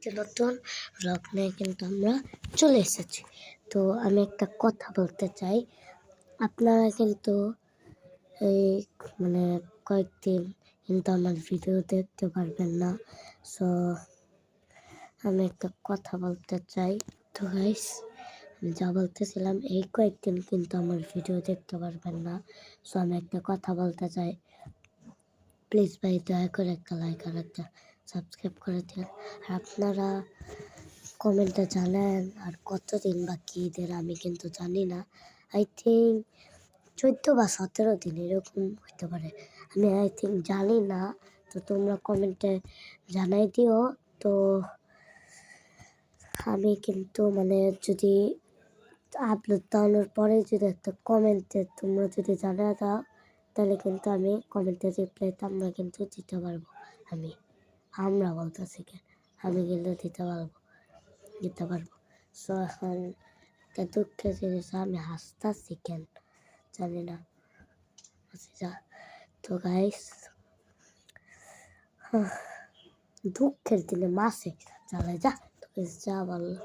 একটি নতুন ব্লগ নিয়ে কিন্তু আমরা চলে এসেছি। তো আমি একটা কথা বলতে চাই, আপনারা কিন্তু এই কয়েকদিন কিন্তু আমার ভিডিও দেখতে পারবেন না। সো আমি একটা কথা বলতে চাই। তো গাইস, আমি যা বলতেছিলাম, এই কয়েকদিন কিন্তু আমার ভিডিও দেখতে পারবেন না। সো আমি একটা কথা বলতে চাই, প্লিজ ভাই দয়া করে একটা লাইক আর একটা সাবস্ক্রাইব করে দিন। আর আপনারা কমেন্টে জানান আর কতদিন বাকি ঈদের আমি কিন্তু জানি না। আই থিঙ্ক 14 বা 17 দিন এরকম হতে পারে, আমি আই থিঙ্ক জানি না। তো তোমরা কমেন্টে জানাই দিও। তো আমি কিন্তু যদি আপলোড দেওয়ানোর পরে যদি একটা কমেন্টে তোমরা যদি জানিয়ে দাও, তাহলে কিন্তু আমি কমেন্টের রিপ্লাইতে আমরা কিন্তু দিতে পারবো। আমরা বলতেছি কেন, আমি কিন্তু দিতে পারবো। সো এখন একটা দুঃখের জিনিস, আমি হাসতেছি কেন জানি না। আচ্ছা, তো গাইস, দুঃখের দিনে মাসে চালাই যা বললো।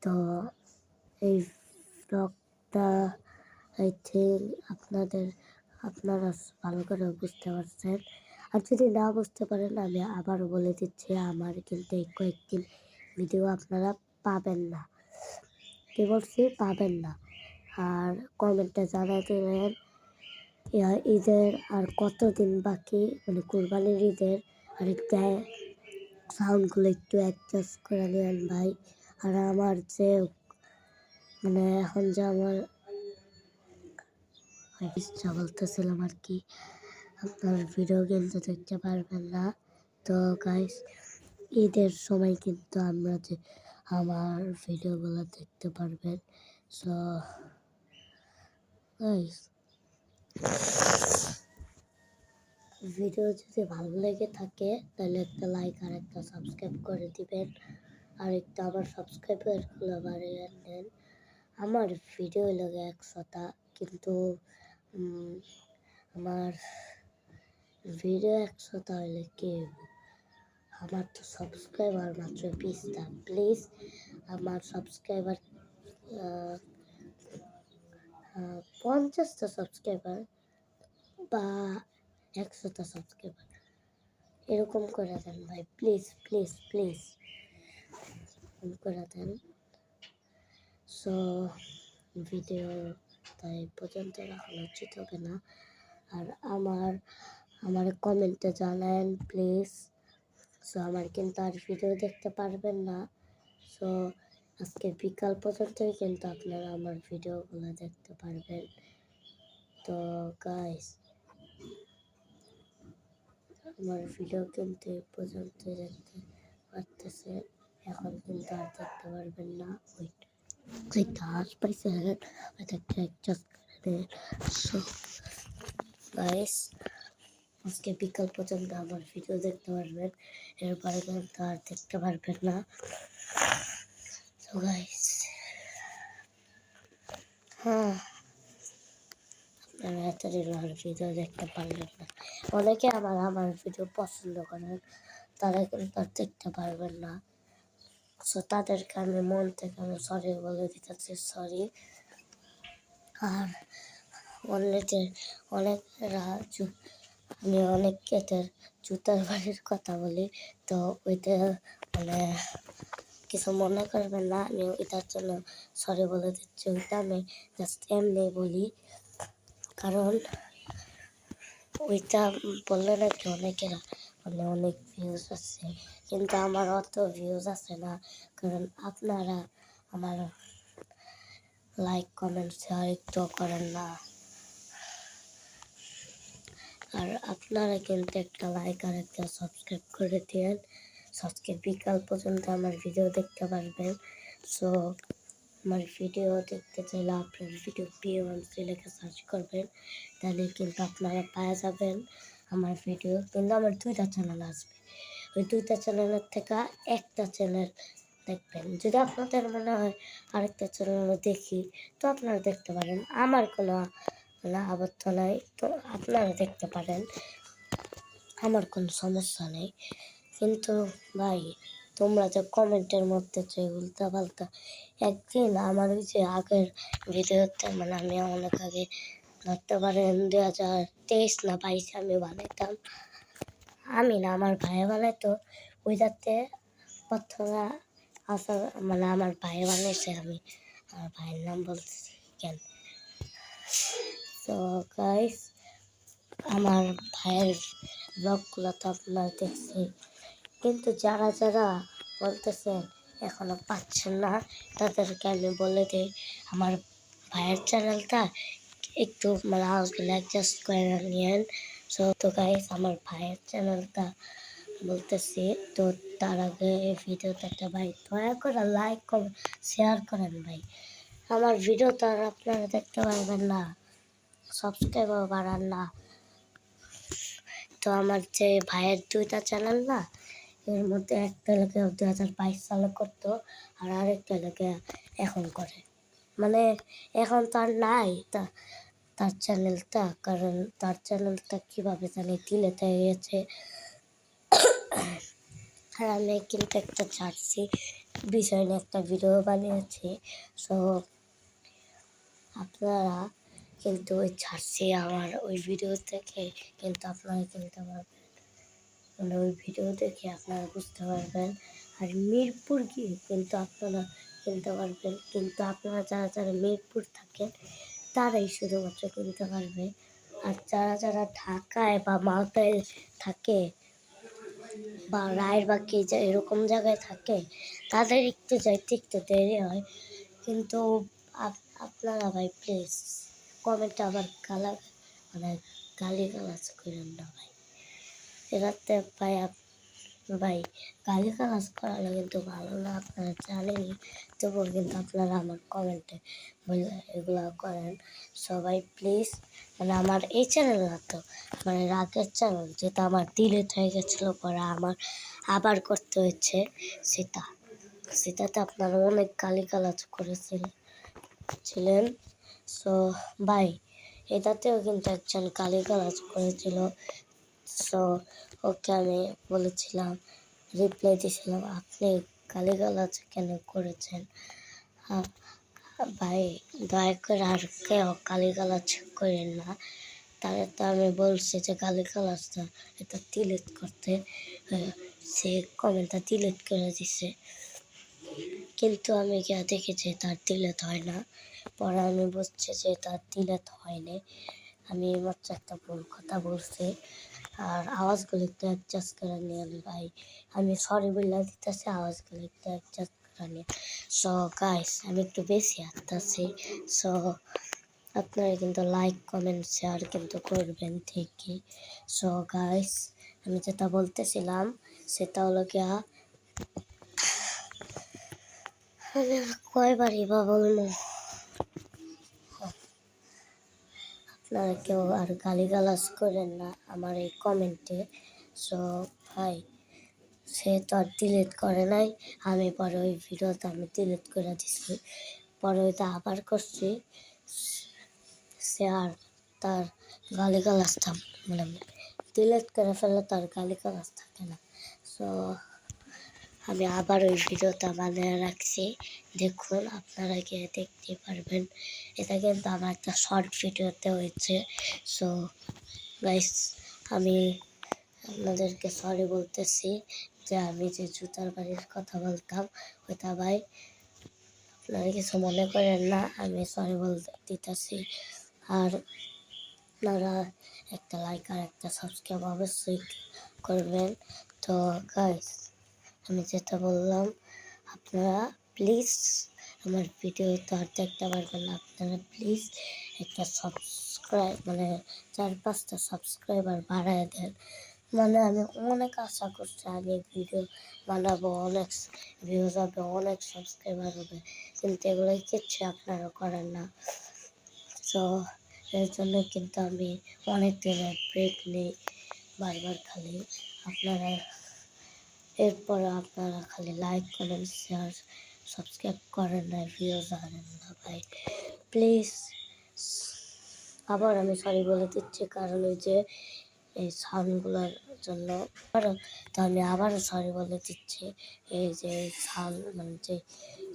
তো এই ব্লগটা আই থিঙ্ক আপনারা ভালো করে বুঝতে পারছেন। আর যদি না বুঝতে পারেন, আমি আবারও বলে দিচ্ছি, আমার কিন্তু এই কয়েকদিন ভিডিও আপনারা পাবেন না। কি বলছি, পাবেন না। আর কমেন্টে জানাই দেবেন ঈদের আর কতদিন বাকি, কুরবানির ঈদের। আর একটু সাউন্ডগুলো একটু অ্যাডজাস্ট করে নেবেন ভাই। আর আমার যে এখন যে আমার ইচ্ছা বলতেছিলাম আর কি, আপনার ভিডিও কিন্তু দেখতে পারবেন না। তো গাইস, ঈদের সময় কিন্তু আমার ভিডিওগুলো দেখতে পারবেন। সো গাইস, ভিডিও যদি ভালো লেগে থাকে তাহলে একটা লাইক আর একটা সাবস্ক্রাইব করে দিবেন। আর একটা আবার সাবস্ক্রাইবারগুলো বাড়িয়ে নেন। আমার ভিডিও লাগে 100টা, কিন্তু আমার ভিডিও 100টা হলে কি, আমার তো সাবস্ক্রাইবার মাত্র 20টা। প্লিজ আমার সাবস্ক্রাইবার 50টা সাবস্ক্রাইবার বা 100টা সাবস্ক্রাইবার এরকম করে দেন ভাই, প্লিজ প্লিজ প্লিজ করে দেন। সো ভিডিও তাই পর্যন্ত রাখা উচিত হবে না। আর আমার কমেন্টে জানান প্লিজ। সো আমার কিন্তু আর ভিডিও দেখতে পারবেন না। সো আজকে বিকাল পর্যন্তই কিন্তু আপনারা আমার ভিডিওগুলো দেখতে পারবেন। তো গাইস, আমার ভিডিও কিন্তু এই পর্যন্ত দেখতে পারতেছে, এখন কিন্তু আর দেখতে পারবেন না। গাইস, আজকে বিকাল পর্যন্ত আমার ভিডিও দেখতে পারবেন, এরপরে কিন্তু আর দেখতে পারবেন না। তো গাইস, আপনারা এতদিন আমার ভিডিও দেখতে পারবেন না। অনেকে আমার ভিডিও পছন্দ করেন, তারা কিন্তু আর দেখতে পারবেন না। সো তাদেরকে আমি মন থেকে সরি বলে দিতেছি, সরি। আর অনেকেরা আমি অনেক ক্ষেতের জুতার বাড়ির কথা বলি, তো ওইটা কিছু মনে করবেন না, আমি ওইটার জন্য সরি বলে দিচ্ছি। ওইটা আমি জাস্ট এমনি বলি, কারণ ওইটা বললে নাকি অনেকেরা অনেক ভিউজ আছে, কিন্তু আমার অত ভিউজ আছে না, কারণ আপনারা আমার লাইক কমেন্ট শেয়ার একটু করেন না। আর আপনারা কিন্তু একটা লাইক আর একটা সাবস্ক্রাইব করে দিন। আজকে বিকাল পর্যন্ত আমার ভিডিও দেখতে পারবেন। সো আমার ভিডিও দেখতে চাইলে আপনার ভিডিও P1C লিখে সার্চ করবেন, তাহলে কিন্তু আপনারা পেয়ে যাবেন আমার ভিডিও। কিন্তু আমার 2টা চ্যানেল আসবে, ওই 2টা চ্যানেলের থেকে একটা চ্যানেল দেখবেন। যদি আপনাদের মনে হয় আরেকটা চ্যানেল দেখি, তো আপনারা দেখতে পারেন, আমার কোনো আপত্তি নাই। তো আপনারা দেখতে পারেন, আমার কোনো সমস্যা নেই। কিন্তু ভাই, তোমরা যে কমেন্টের মধ্যে যে উল্টা পাল্টা, একদিন আমার ওই যে আগের ভিডিওতে মানে আমি অনেক আগে ধরতে পারেন 2023 না 22 আমি বানাইতাম, আমি না আমার ভাই বানাইতো, ওইটাতে প্রথমে আসার মানে আমার ভাই বানাইছে, আমি আমার ভাইয়ের নাম বলতেছি কেন। তো গাইস আমার ভাইয়ের ব্লগগুলো তো আপনারা দেখছি, কিন্তু যারা যারা বলতেছেন এখনো পাচ্ছেন না তাদেরকে আমি বলে দিই আমার ভাইয়ের চ্যানেলটা একটু মানে আওয়াজগুলো অ্যাডজাস্ট করে নিয়েন। তো গাইস আমার ভাইয়ের চ্যানেলটা বলতেছি, তো তার আগে এই ভিডিওতে একটা ভাই দয়া করে লাইক কমেন্ট শেয়ার করেন ভাই। আমার ভিডিও তো আর আপনারা দেখতে পারবেন না, সাবস্ক্রাইবার বাড়ান না। তো আমার যে ভাইয়ের দুইটা চ্যানেল না, এর মধ্যে একটা লোকে 2022 সালে করতো আর আরেকটা লোকে এখন করে, মানে এখন তার নাই তার চ্যানেলটা, কারণ তার চ্যানেলটা কীভাবে জানি ডিলেট হয়ে গেছে। আর আমি কিন্তু একটা ছাড়ছি বিষয় নিয়ে একটা ভিডিও বানিয়েছি, সো আপনারা কিন্তু ওই ছাড়ছি আমার ওই ভিডিও থেকে কিন্তু আপনারা কিনতে পারবেন, মানে ওই ভিডিও দেখে আপনারা বুঝতে পারবেন। আর মিরপুর গিয়ে কিন্তু আপনারা কিনতে পারবেন, কিন্তু আপনারা যারা যারা মিরপুর থাকেন তারাই শুধুমাত্র কিনতে পারবে। আর যারা যারা ঢাকায় বা মালদায় থাকে বা রায়েরবাগে যে এরকম জায়গায় থাকে তাদের একটু যাইতে একটু দেরি হয়, কিন্তু আপনারা ভাই প্লিজ কমেন্টে আবার মানে গালিগালাজ করেন না ভাই, এরাতে ভাই ভাই গালিগালাজ করানো কিন্তু ভালো না, আপনারা জানেনই, তবুও কিন্তু আপনারা আমার কমেন্টে বলে এগুলো করেন। সবাই প্লিজ মানে আমার এই চ্যানেল না তো মানে রাগের চ্যানেল যেটা আমার ডিলিট হয়ে গেছিলো, পরে আমার আবার করতে হয়েছে, সেটাতে আপনারা অনেক গালিগালাজ করেছিলেন। সো ভাই এটাতেও কিন্তু একজন গালিগালাজ করেছিল, সো ওকে আমি বলেছিলাম, রিপ্লাই দিয়েছিলাম আপনি গালিগালাজ কেন করেছেন ভাই, দয়া করে আর কেউ গালিগালাজ করেন না। তাহলে তো আমি বলছি যে গালিগালাজটা এটা ডিলিট করতে, সে কমেন্টটা ডিলিট করে দিছে, কিন্তু আমি গিয়ে দেখেছি তার ডিলিট হয় না, পরে আমি বুঝছি যে তার ডিলিট হয়নি, আমি মাত্র একটা ভুল কথা বলছি। আর আওয়াজগুলো একটু অ্যাডজাস্ট করে নিয়ে ভাই, আমি সরি বলে দিতেছি, আওয়াজগুলো একটু অ্যাডজাস্ট করে নিয়ে। সো গাইস আমি একটু বেশি আসতেছি, সো আপনারা কিন্তু লাইক কমেন্ট শেয়ার কিন্তু করবেন ঠিকই। সো গাইস আমি যেটা বলতেছিলাম সেটা হলো গিয়া, আমি কয়বারই বা বলবো, আপনারা কেউ আর গালিগালাজ করেন না আমার এই কমেন্টে। সো ভাই সে তো আর ডিলিট করে নাই, আমি পরে ওই ভিডিওটা আমি ডিলিট করে দিচ্ছি, পরে ওইটা আবার করছি, সে আর তার গালিগালাজটা মানে ডিলিট করে ফেললে তার গালিগালাজ থাকে না। সো আমি আবার ওই ভিডিওটা বানিয়ে রাখছি, দেখুন আপনারা গিয়ে দেখতে পারবেন, এটা কিন্তু আমার একটা শর্ট ভিডিওতে হয়েছে। সো গাইস আমি আপনাদেরকে সরি বলতেছি যে আমি যে জুতার বাড়ির কথা বলতাম ওইটা ভাই আপনারা কিছু মনে করেন না, আমি সরি বলতে দিতেছি। আর আপনারা একটা লাইক আর একটা সাবস্ক্রাইব অবশ্যই করবেন। তো গাইস আমি যেটা বললাম আপনারা প্লিজ আমার ভিডিও তো আর দেখতে পারবেন না, আপনারা প্লিজ একটা সাবস্ক্রাইব মানে 4-5টা সাবস্ক্রাইবার বাড়ায় দেন, মানে আমি অনেক আশা করছি আমি ভিডিও বানাবো, অনেক ভিউজ হবে, অনেক সাবস্ক্রাইবার হবে, কিন্তু এগুলোই কিচ্ছু আপনারা করেন না। সো এর জন্য কিন্তু আমি অনেক দিনের ব্রেক নিই বারবার, খালি আপনারা এরপর আপনারা খালি লাইক করেন শেয়ার সাবস্ক্রাইব করেন না, ভিউজ আনেন না ভাই প্লিজ। আবার আমি সরি বলে দিচ্ছি, কারণ ওই যে এই সাউন্ডগুলোর জন্য। কারণ তো আমি আবারও সরি বলে দিচ্ছি। এই যে সাউন্ড মানে যে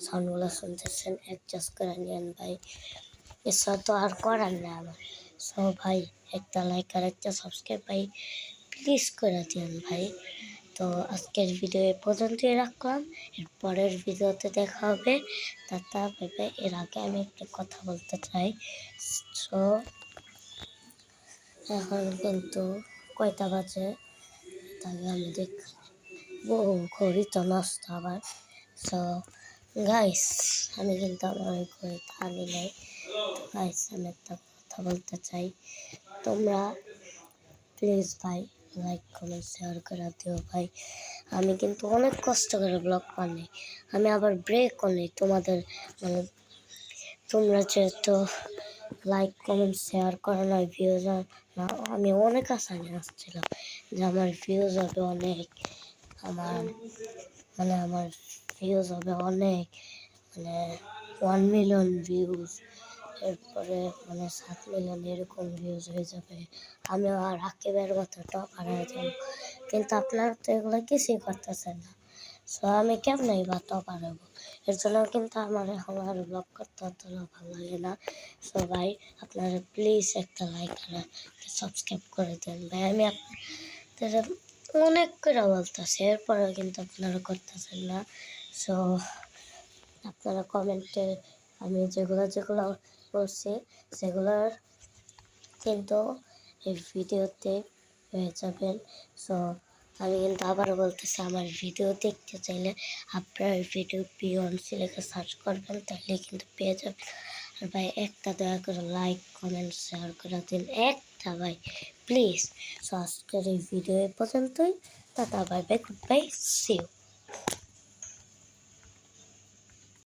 সাউন্ডগুলো শুনতেছেন অ্যাডজাস্ট করে নিয়েন ভাই, এসব তো আর করার না আমার। সো ভাই একটা লাইক আর একটা সাবস্ক্রাইব ভাই প্লিজ করে দিন ভাই। তো আজকের ভিডিও এ পর্যন্তই রাখলাম, এর পরের ভিডিওতে দেখা হবে। Tata bye by. এর আগে আমি একটা কথা বলতে চাই। সো এখন কিন্তু কয়টা বাজে তাহলে আমি দেখ, ও ঘড়ি তো নষ্ট আবার। সো গাইস আমি কিন্তু আমার ওই ঘড়িটা আনি নাই। তো গাইস আমি একটা কথা বলতে চাই, তোমরা প্লিজ ভাই লাইক কমেন্ট শেয়ার করে দিও ভাই। আমি কিন্তু অনেক কষ্ট করে ব্লগ বানাই, আমি আবার ব্রেকও নেই তোমাদের মানে তোমরা যেহেতু লাইক কমেন্ট শেয়ার করো না, ভিউজ না, আমি অনেক আশা নিয়ে আসছিলাম যে আমার ভিউজ হবে অনেক, আমার আমার ভিউজ হবে অনেক, মানে 1 মিলিয়ন ভিউজ, এরপরে 7 মিলিয়ন এরকম ভিউজ হয়ে যাবে, আমি আর রাকিবের মতো টপার হয়ে যাবো। কিন্তু আপনারা তো এগুলো কিছুই করতেছেন না। সো আমি কেমন বা টপার হবো? এর জন্য কিন্তু আমার এখন আর ব্লগ করতে অতটা ভালো লাগে না। সো ভাই আপনারা প্লিজ একটা লাইক আর সাবস্ক্রাইব করে দেন ভাই। আমি আপনাদের অনেক করে বলতেছি, এরপরেও কিন্তু আপনারা করতেছেন না। সো আপনারা কমেন্টে আমি যেগুলো বলছি সেগুলোর কিন্তু এই ভিডিওতে পেয়ে যাবেন। সো আমি কিন্তু আবারও বলতেছি, আমার ভিডিও দেখতে চাইলে আপনার ভিডিও পিওনসি লিখে সার্চ করবেন, তাহলে কিন্তু পেয়ে যাবেন। আর ভাই একটা দয়া করে লাইক কমেন্ট শেয়ার করে দিন, একটা ভাই প্লিজ। সো আজকের এই ভিডিও এ পর্যন্তই। Tata bye bye, goodbye, see you.